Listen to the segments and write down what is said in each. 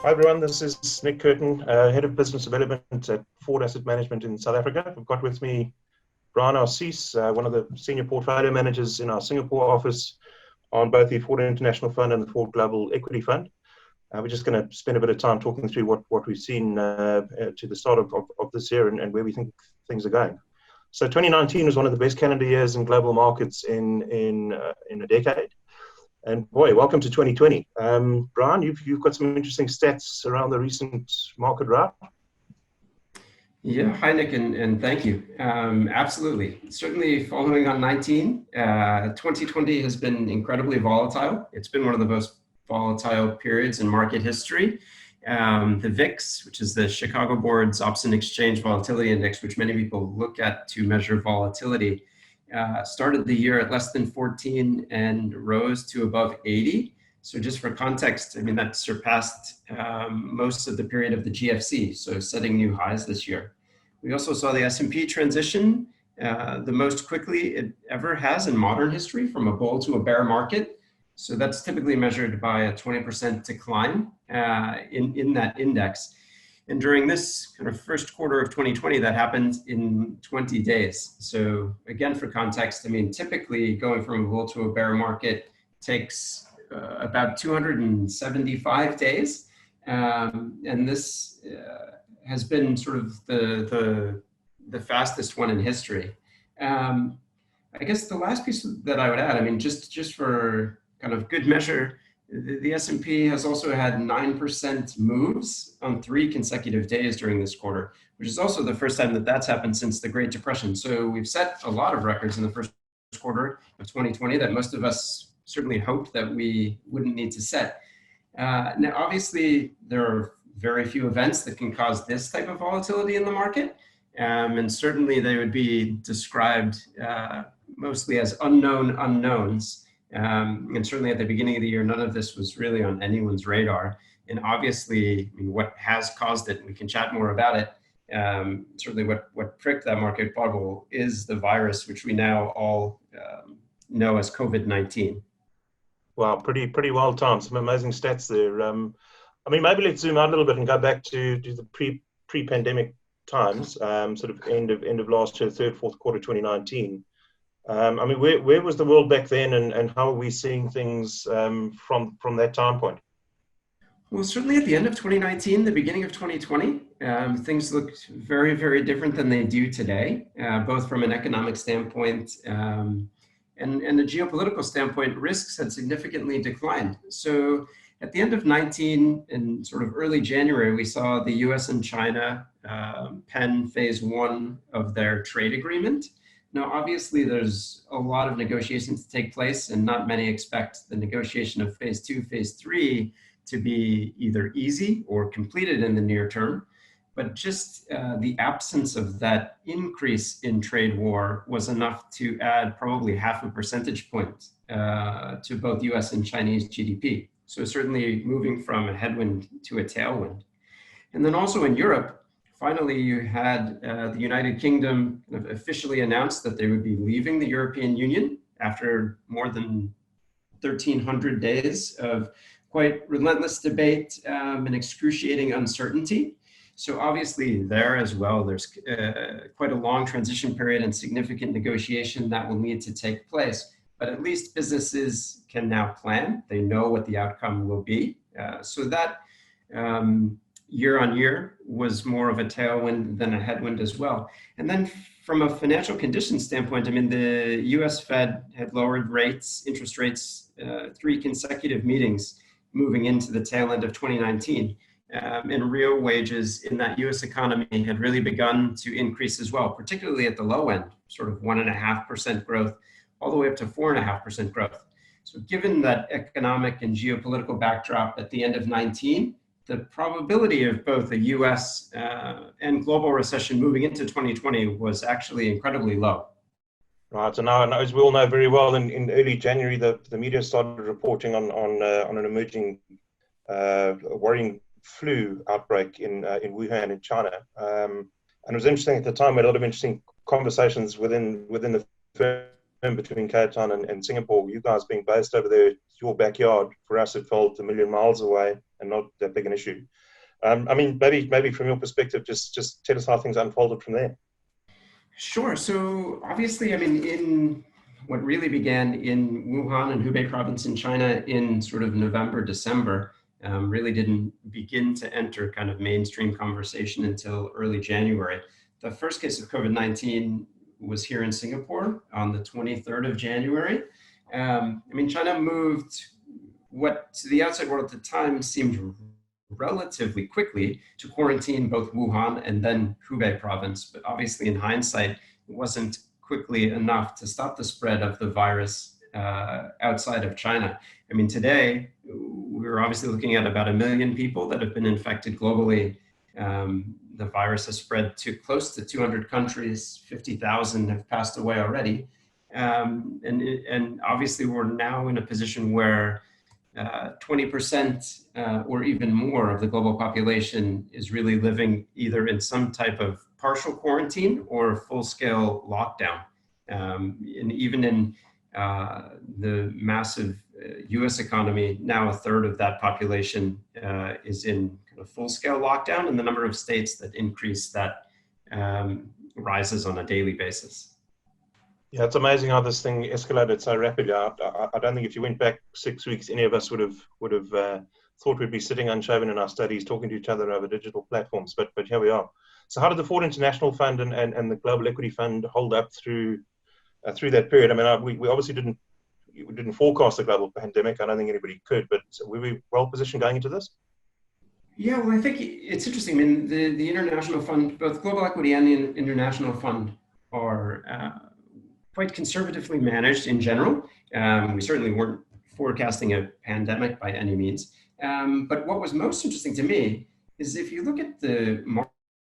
Hi everyone, this is Nick Curtin, Head of Business Development at Foord Asset Management in South Africa. I've got with me Brian Arcese, one of the Senior Portfolio Managers in our Singapore office on both the Foord International Fund and the Foord Global Equity Fund. We're just going to spend a bit of time talking through what we've seen to the start of this year and where we think things are going. So 2019 was one of the best calendar years in global markets in a decade. And boy, welcome to 2020. Brian, you've got some interesting stats around the recent market rout. Yeah, hi Nick, and thank you. Absolutely. Certainly following on 19, 2020 has been incredibly volatile. It's been one of the most volatile periods in market history. The VIX, which is the Chicago Board's Option Exchange Volatility Index, which many people look at to measure volatility, started the year at less than 14 and rose to above 80. So just for context, I mean, that surpassed most of the period of the GFC, so setting new highs this year. We also saw the S&P transition the most quickly it ever has in modern history from a bull to a bear market. So that's typically measured by a 20% decline in that index. And during this kind of first quarter of 2020, that happened in 20 days. So again, for context, I mean, typically going from a bull to a bear market takes about 275 days. And this has been sort of the fastest one in history. I guess the last piece that I would add, I mean, just for kind of good measure, the S&P has also had 9% moves on 3 consecutive days during this quarter, which is also the first time that that's happened since the Great Depression. So we've set a lot of records in the first quarter of 2020 that most of us certainly hoped that we wouldn't need to set. Now, obviously, there are very few events that can cause this type of volatility in the market. And certainly they would be described mostly as unknown unknowns. And certainly at the beginning of the year, none of this was really on anyone's radar. And obviously, I mean, what has caused it, and we can chat more about it, certainly what pricked that market bubble is the virus, which we now all know as COVID-19. Wow, pretty well timed. Some amazing stats there. I mean, maybe let's zoom out a little bit and go back to the pre-pandemic times, sort of end of last year, third, fourth quarter 2019. I mean, where was the world back then, and how are we seeing things from that time point? Well, certainly at the end of 2019, the beginning of 2020, things looked very, very different than they do today, both from an economic standpoint and a geopolitical standpoint. Risks had significantly declined. So at the end of 19 and sort of early January, we saw the US and China pen phase 1 of their trade agreement. Now, obviously, there's a lot of negotiations to take place, and not many expect the negotiation of phase 2, phase 3 to be either easy or completed in the near term. But just the absence of that increase in trade war was enough to add probably 0.5 percentage point to both US and Chinese GDP. So certainly moving from a headwind to a tailwind. And then also in Europe, finally, you had the United Kingdom officially announced that they would be leaving the European Union after more than 1,300 days of quite relentless debate and excruciating uncertainty. So obviously there as well, there's quite a long transition period and significant negotiation that will need to take place. But at least businesses can now plan. They know what the outcome will be. So that year on year was more of a tailwind than a headwind as well. And then from a financial conditions standpoint, I mean, the US Fed had lowered rates, interest rates, 3 consecutive meetings moving into the tail end of 2019. And real wages in that US economy had really begun to increase as well, particularly at the low end, sort of 1.5% growth, all the way up to 4.5% growth. So given that economic and geopolitical backdrop at the end of 19, the probability of both a US and global recession moving into 2020 was actually incredibly low. Right, so now, as we all know very well, in early January, the media started reporting on an emerging worrying flu outbreak in Wuhan in China. And it was interesting at the time. We had a lot of interesting conversations within the firm between Cape Town and Singapore. You guys being based over there your backyard. For us, it felt a million miles away and not that big an issue. I mean, maybe from your perspective, just tell us how things unfolded from there. Sure. So obviously, I mean, in what really began in Wuhan and Hubei province in China in sort of November, December, really didn't begin to enter kind of mainstream conversation until early January. The first case of COVID-19 was here in Singapore on the 23rd of January. I mean, China moved what to the outside world at the time seemed relatively quickly to quarantine both Wuhan and then Hubei province. But obviously in hindsight, it wasn't quickly enough to stop the spread of the virus outside of China. I mean, today, we're obviously looking at about 1 million people that have been infected globally. The virus has spread to close to 200 countries, 50,000 have passed away already. And obviously we're now in a position where 20% or even more of the global population is really living either in some type of partial quarantine or full-scale lockdown. And even in the massive US economy, now a third of that population is in kind of full-scale lockdown, and the number of states that increase that rises on a daily basis. Yeah, it's amazing how this thing escalated so rapidly. I don't think if you went back 6 weeks, any of us would have thought we'd be sitting unshaven in our studies talking to each other over digital platforms. But here we are. So how did the Foord International Fund and the Global Equity Fund hold up through that period? I mean, we obviously didn't forecast the global pandemic. I don't think anybody could, but were we well positioned going into this? Yeah, well, I think it's interesting. I mean, the International Fund, both Global Equity and the International Fund are quite conservatively managed in general. We certainly weren't forecasting a pandemic by any means. But what was most interesting to me is if you look at the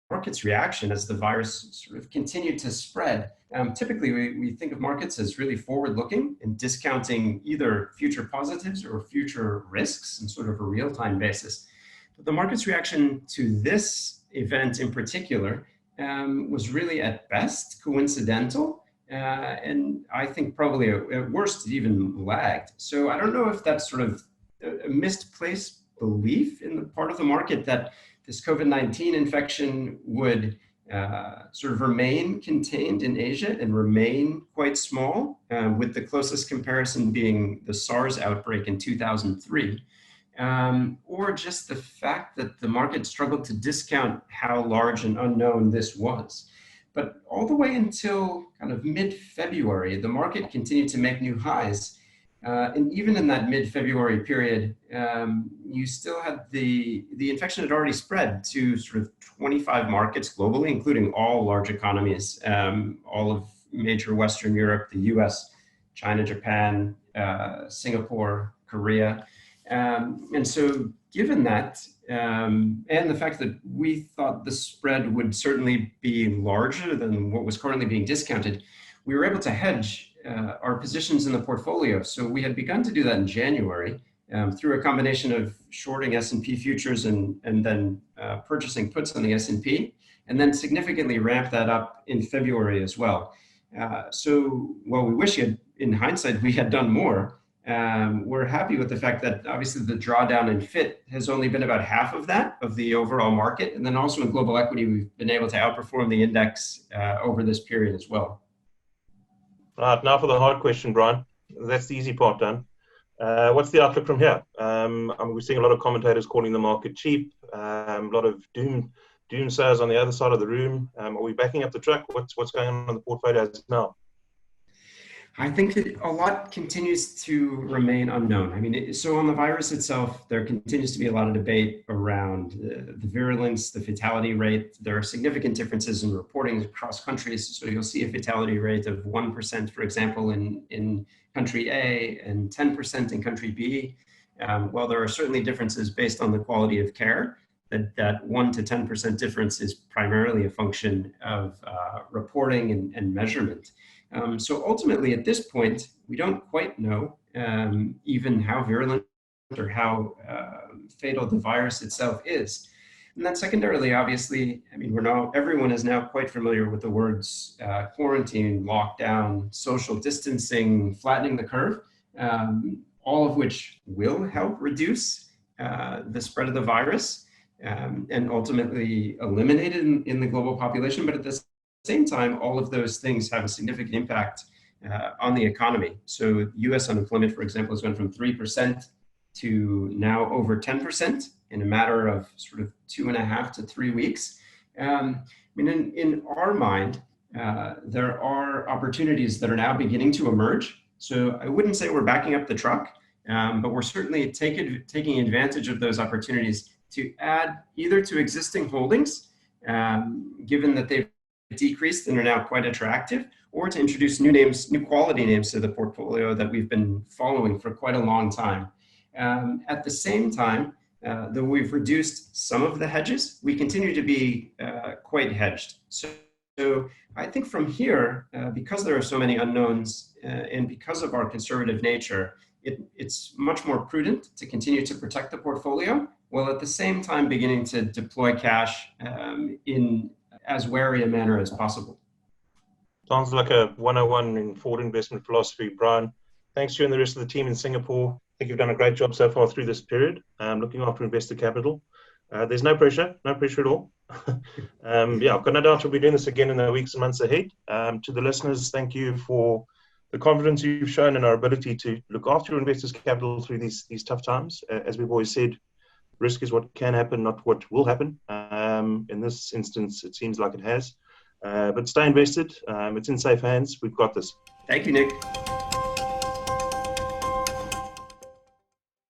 market's reaction as the virus sort of continued to spread, typically we think of markets as really forward-looking and discounting either future positives or future risks in sort of a real-time basis. But the market's reaction to this event in particular was really at best coincidental. And I think probably at worst it even lagged. So I don't know if that's sort of a misplaced belief in the part of the market that this COVID-19 infection would sort of remain contained in Asia and remain quite small, with the closest comparison being the SARS outbreak in 2003, or just the fact that the market struggled to discount how large and unknown this was. But all the way until kind of mid-February, the market continued to make new highs. And even in that mid-February period, you still had the infection had already spread to sort of 25 markets globally, including all large economies, all of major Western Europe, the US, China, Japan, Singapore, Korea. And so given that, and the fact that we thought the spread would certainly be larger than what was currently being discounted, we were able to hedge our positions in the portfolio. So we had begun to do that in January through a combination of shorting S&P futures and then purchasing puts on the S&P, and then significantly ramped that up in February as well. So while we wish in hindsight we had done more, we're happy with the fact that obviously the drawdown in FIT has only been about half of that, of the overall market. And then also in global equity, we've been able to outperform the index over this period as well. Right, now for the hard question, Brian. That's the easy part done. What's the outlook from here? I mean, we're seeing a lot of commentators calling the market cheap, a lot of doomsayers on the other side of the room. Are we backing up the truck? What's going on in the portfolios now? I think that a lot continues to remain unknown. I mean, so on the virus itself, there continues to be a lot of debate around the virulence, the fatality rate. There are significant differences in reporting across countries. So you'll see a fatality rate of 1%, for example, in country A and 10% in country B. While there are certainly differences based on the quality of care, that 1 to 10% difference is primarily a function of reporting and measurement. So ultimately, at this point, we don't quite know even how virulent or how fatal the virus itself is. And then secondarily, obviously, I mean, everyone is now quite familiar with the words quarantine, lockdown, social distancing, flattening the curve. all of which will help reduce the spread of the virus and ultimately eliminate it in the global population. But at the same time, all of those things have a significant impact on the economy. So US unemployment, for example, has gone from 3% to now over 10% in a matter of sort of 2.5 to 3 weeks. I mean, in our mind, there are opportunities that are now beginning to emerge. So I wouldn't say we're backing up the truck, but we're certainly taking advantage of those opportunities to add either to existing holdings, given that they've decreased and are now quite attractive, or to introduce new names, new quality names to the portfolio that we've been following for quite a long time. At the same time, though we've reduced some of the hedges, we continue to be quite hedged. So I think from here, because there are so many unknowns and because of our conservative nature, it's much more prudent to continue to protect the portfolio, while at the same time beginning to deploy cash in as wary a manner as possible. Sounds like a 101 in Foord investment philosophy, Brian. Thanks to you and the rest of the team in Singapore. I think you've done a great job so far through this period, looking after investor capital. There's no pressure at all. I've got no doubt we'll be doing this again in the weeks and months ahead. To the listeners, thank you for the confidence you've shown in our ability to look after your investors' capital through these tough times. As we've always said, risk is what can happen, not what will happen. In this instance, it seems like it has. But stay invested. It's in safe hands. We've got this. Thank you, Nick.